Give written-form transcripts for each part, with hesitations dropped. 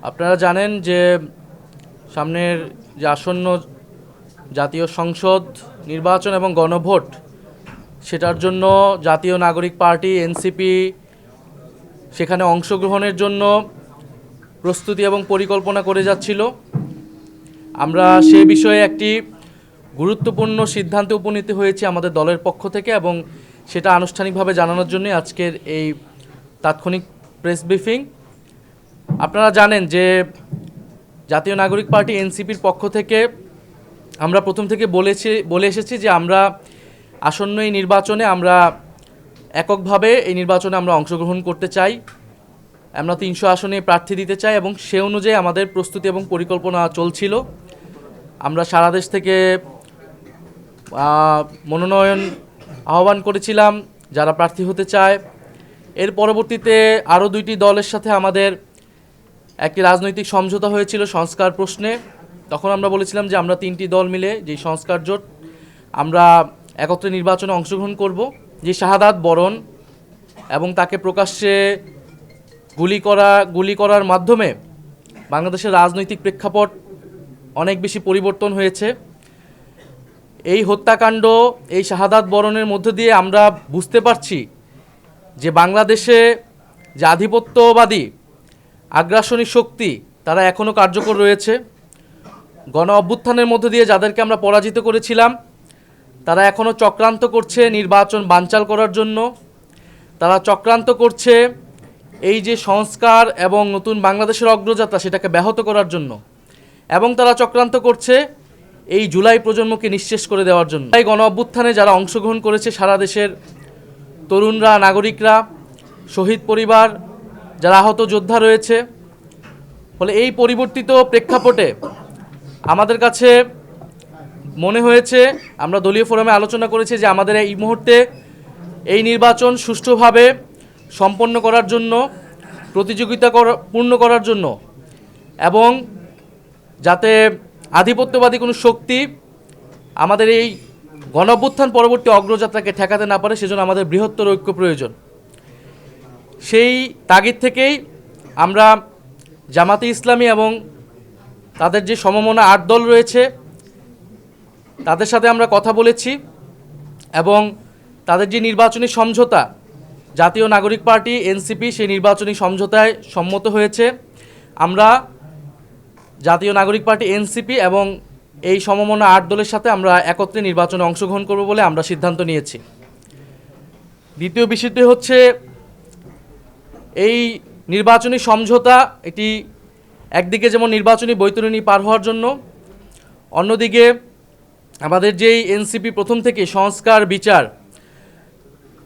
আপনারা জানেন যে সামনের যে আসন্ন জাতীয় সংসদ নির্বাচন এবং গণভোট সেটার জন্য জাতীয় নাগরিক পার্টি এনসিপি সেখানে অংশগ্রহণের জন্য প্রস্তুতি এবং পরিকল্পনা করে যাচ্ছিল। আমরা সে বিষয়ে একটি গুরুত্বপূর্ণ সিদ্ধান্তে উপনীত হয়েছি আমাদের দলের পক্ষ থেকে, এবং সেটা আনুষ্ঠানিকভাবে জানানোর জন্যই আজকের এই তাৎক্ষণিক প্রেস ব্রিফিং। আপনারা জানেন যে জাতীয় নাগরিক পার্টি এনসিপির পক্ষ থেকে আমরা প্রথম থেকে বলে এসেছি যে আমরা আসন্ন এই নির্বাচনে আমরা এককভাবে এই নির্বাচনে আমরা অংশগ্রহণ করতে চাই। আমরা 300 আসনে প্রার্থী দিতে চাই এবং সে অনুযায়ী আমাদের প্রস্তুতি এবং পরিকল্পনা চলছিল। আমরা সারা দেশ থেকে মনোনয়ন আহ্বান করেছিলাম যারা প্রার্থী হতে চায়। এর পরবর্তীতে আরও 2টি দলের সাথে আমাদের একটি রাজনৈতিক সমঝোতা হয়েছিল সংস্কার প্রশ্নে। তখন আমরা বলেছিলাম যে আমরা 3টি দল মিলে যে সংস্কার জোট আমরা একত্রে নির্বাচনে অংশগ্রহণ করব। যে শাহাদাত বরণ এবং তাকে প্রকাশ্যে গুলি করার মাধ্যমে বাংলাদেশের রাজনৈতিক প্রেক্ষাপট অনেক বেশি পরিবর্তন হয়েছে। এই হত্যাকাণ্ড, এই শাহাদাত বরণের মধ্য দিয়ে আমরা বুঝতে পারছি যে বাংলাদেশে যে আধিপত্যবাদী আগ্রাসনী শক্তি তারা এখনও কার্যকর রয়েছে। গণ অভ্যুত্থানের মধ্য দিয়ে যাদেরকে আমরা পরাজিত করেছিলাম তারা এখনও চক্রান্ত করছে নির্বাচন বানচাল করার জন্য। তারা চক্রান্ত করছে এই যে সংস্কার এবং নতুন বাংলাদেশের অগ্রযাত্রা সেটাকে ব্যাহত করার জন্য, এবং তারা চক্রান্ত করছে এই জুলাই প্রজন্মকে নিঃশেষ করে দেওয়ার জন্য। এই গণ অভ্যুত্থানে যারা অংশগ্রহণ করেছে সারা দেশের তরুণরা, নাগরিকরা, শহীদ পরিবার, যারা আহত যোদ্ধা রয়েছে, ফলে এই পরিবর্তিত প্রেক্ষাপটে আমাদের কাছে মনে হয়েছে, আমরা দলীয় ফোরামে আলোচনা করেছি যে আমাদের এই মুহূর্তে এই নির্বাচন সুষ্ঠুভাবে সম্পন্ন করার জন্য, পূর্ণ করার জন্য, এবং যাতে আধিপত্যবাদী কোনো শক্তি আমাদের এই গণঅভ্যুত্থান পরবর্তী অগ্রযাত্রাকে ঠেকাতে না পারে, সেজন্য আমাদের বৃহত্তর ঐক্য প্রয়োজন। সেই তাগিদ থেকেই আমরা জামাতে ইসলামী এবং তাদের যে সমমনা 8 দল রয়েছে তাদের সাথে আমরা কথা বলেছি, এবং তাদের যে নির্বাচনী সমঝোতা জাতীয় নাগরিক পার্টি এনসিপি সেই নির্বাচনী সমঝোতায় সম্মত হয়েছে। আমরা জাতীয় নাগরিক পার্টি এনসিপি এবং এই সমমনা 8 দলের সাথে আমরা একত্রে নির্বাচনে অংশগ্রহণ করব বলে আমরা সিদ্ধান্ত নিয়েছি। দ্বিতীয় বিষয়টি হচ্ছে এই নির্বাচনী সমঝোতা এটি একদিকে যেমন নির্বাচনী বৈতরণী পার হওয়ার জন্য, অন্যদিকে আমাদের যেই এনসিপি প্রথম থেকে সংস্কার বিচার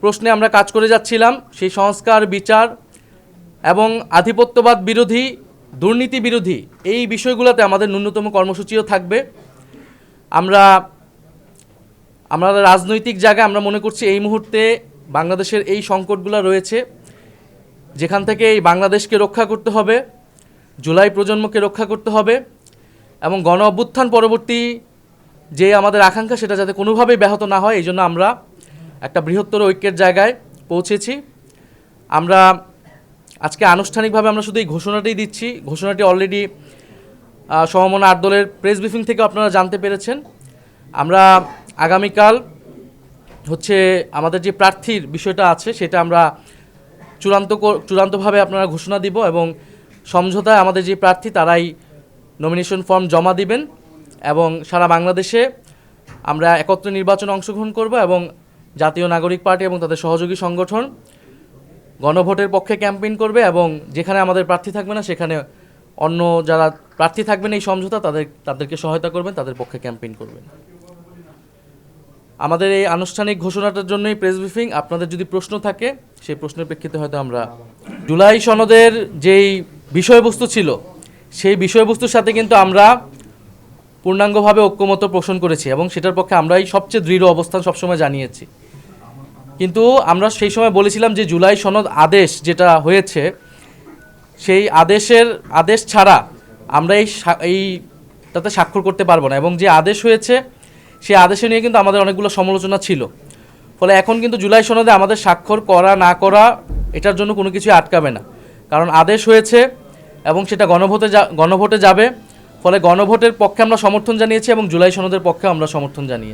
প্রশ্নে আমরা কাজ করে যাচ্ছিলাম, সেই সংস্কার বিচার এবং আধিপত্যবাদ বিরোধী, দুর্নীতি বিরোধী এই বিষয়গুলোতে আমাদের ন্যূনতম কর্মসূচিও থাকবে। আমরা রাজনৈতিক জায়গায় আমরা মনে করছি এই মুহূর্তে বাংলাদেশের এই সংকটগুলো রয়েছে, যেখান থেকে এই বাংলাদেশকে রক্ষা করতে হবে, জুলাই প্রজন্মকে রক্ষা করতে হবে, এবং গণ অভ্যুত্থান পরবর্তী যে আমাদের আকাঙ্ক্ষা সেটা যাতে কোনোভাবেই ব্যাহত না হয়, এই জন্য আমরা একটা বৃহত্তর ঐক্যের জায়গায় পৌঁছেছি। আমরা আজকে আনুষ্ঠানিকভাবে আমরা শুধু এই ঘোষণাটাই দিচ্ছি। ঘোষণাটি অলরেডি সমমনা 8 দলের প্রেস ব্রিফিং থেকে আপনারা জানতে পেরেছেন। আমরা আগামীকাল হচ্ছে আমাদের যে প্রার্থীর বিষয়টা আছে সেটা আমরা চূড়ান্তভাবে আপনারা ঘোষণা দিব, এবং সমঝোতায় আমাদের যে প্রার্থী তারাই নমিনেশন ফর্ম জমা দিবেন, এবং সারা বাংলাদেশে আমরা একত্রে নির্বাচনে অংশগ্রহণ করব, এবং জাতীয় নাগরিক পার্টি এবং তাদের সহযোগী সংগঠন গণভোটের পক্ষে ক্যাম্পেইন করবে, এবং যেখানে আমাদের প্রার্থী থাকবে না সেখানে অন্য যারা প্রার্থী থাকবেন এই সমঝোতা তাদেরকে সহায়তা করবেন, তাদের পক্ষে ক্যাম্পেইন করবেন। আমাদের এই আনুষ্ঠানিক ঘোষণাটার জন্যই প্রেস ব্রিফিং। আপনাদের যদি প্রশ্ন থাকে সেই প্রশ্নের প্রেক্ষিতে হয়তো আমরা জুলাই সনদের যেই বিষয়বস্তু ছিল সেই বিষয়বস্তুর সাথে কিন্তু আমরা পূর্ণাঙ্গভাবে ঐক্যমত্য পোষণ করেছি, এবং সেটার পক্ষে আমরাই সবচেয়ে দৃঢ় অবস্থান সবসময় জানিয়েছি। কিন্তু আমরা সেই সময় বলেছিলাম যে জুলাই সনদ আদেশ যেটা হয়েছে সেই আদেশ ছাড়া আমরা তাতে স্বাক্ষর করতে পারবো না, এবং যে আদেশ হয়েছে সেই আদেশে নিয়ে কিন্তু আমাদের অনেকগুলো সমালোচনা ছিল। ফলে এখন কিন্তু জুলাই সনদে আমাদের স্বাক্ষর করা না করা এটার জন্য কোনো কিছু আটকাবে না, কারণ আদেশ হয়েছে এবং সেটা গণভোটে যাবে। ফলে গণভোটের পক্ষে আমরা সমর্থন জানিয়েছি এবং জুলাই সনদের পক্ষে আমরা সমর্থন জানিয়েছি।